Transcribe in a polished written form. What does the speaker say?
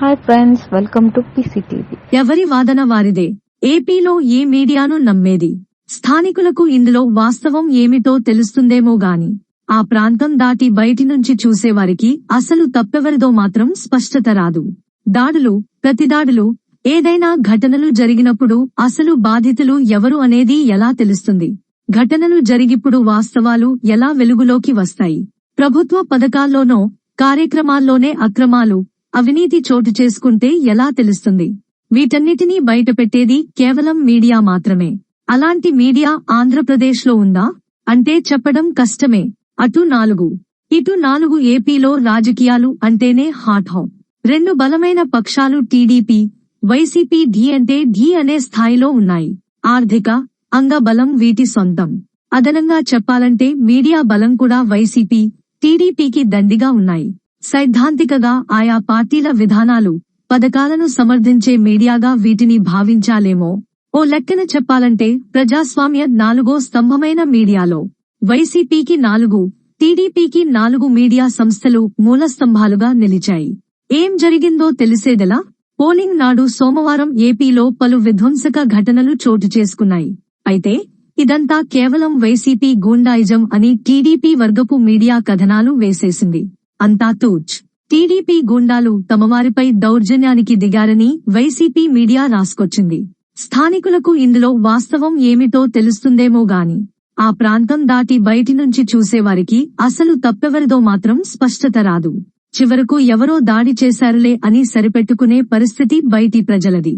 Hi friends, welcome to PCTV. ఎవరి వాదన వారిదే. ఏపీలో ఏ మీడియాను నమ్మేది? స్థానికులకు ఇందులో వాస్తవం ఏమిటో తెలుస్తుందేమో గాని ఆ ప్రాంతం దాటి బయటి నుంచి చూసేవారికి అసలు తప్పెవరిదో మాత్రం స్పష్టత రాదు. దాడులు, ప్రతిదాడులు, ఏదైనా ఘటనలు జరిగినప్పుడు అసలు బాధితులు ఎవరు అనేది ఎలా తెలుస్తుంది? ఘటనలు జరిగిప్పుడు వాస్తవాలు ఎలా వెలుగులోకి వస్తాయి? ప్రభుత్వ పథకాల్లోనో కార్యక్రమాల్లోనే అక్రమాలు, అవినీతి చోటు చేసుకుంటే ఎలా తెలుస్తుంది? వీటన్నిటినీ బయటపెట్టేది కేవలం మీడియా మాత్రమే. అలాంటి మీడియా ఆంధ్రప్రదేశ్లో ఉందా అంటే చెప్పడం కష్టమే. అటు 4 ఇటు 4 ఏపీలో రాజకీయాలు అంటేనే హాట్ హాట్. రెండు బలమైన పక్షాలు టీడీపీ, వైసీపీ ఢీ అంటే ఢీ అనే స్థాయిలో ఉన్నాయి. ఆర్థిక, అంగ బలం వీటి సొంతం. అదనంగా చెప్పాలంటే మీడియా బలం కూడా వైసీపీ, టీడీపీకి దండిగా ఉన్నాయి. సైద్ధాంతికగా ఆయా పార్టీల విధానాలు, పథకాలను సమర్థించే మీడియాగా వీటిని భావించాలేమో. ఓ లెక్కన చెప్పాలంటే ప్రజాస్వామ్య 4వ స్తంభమైన మీడియాలో వైసీపీకి 4, టీడీపీకి 4 మీడియా సంస్థలు మూలస్తంభాలుగా నిలిచాయి. ఏం జరిగిందో తెలిసేదెలా? పోలింగ్ నాడు సోమవారం ఏపీలో పలు విధ్వంసక ఘటనలు చోటు చేసుకున్నాయి. అయితే ఇదంతా కేవలం వైసీపీ గూండాయిజం అని టీడీపీ వర్గపు మీడియా కథనాలు వేసేసింది. అంతా తూచ్. టీడీపీ గూండాలు తమవారిపై దౌర్జన్యానికి దిగారని వైసీపీ మీడియా రాసుకొచ్చింది. స్థానికులకు ఇందులో వాస్తవం ఏమిటో తెలుస్తుందేమో గాని ఆ ప్రాంతం దాటి బయటి నుంచి చూసేవారికి అసలు తప్పెవరిదో మాత్రం స్పష్టత రాదు. చివరకు ఎవరో దాడి చేశారులే అని సరిపెట్టుకునే పరిస్థితి బయటి ప్రజలది.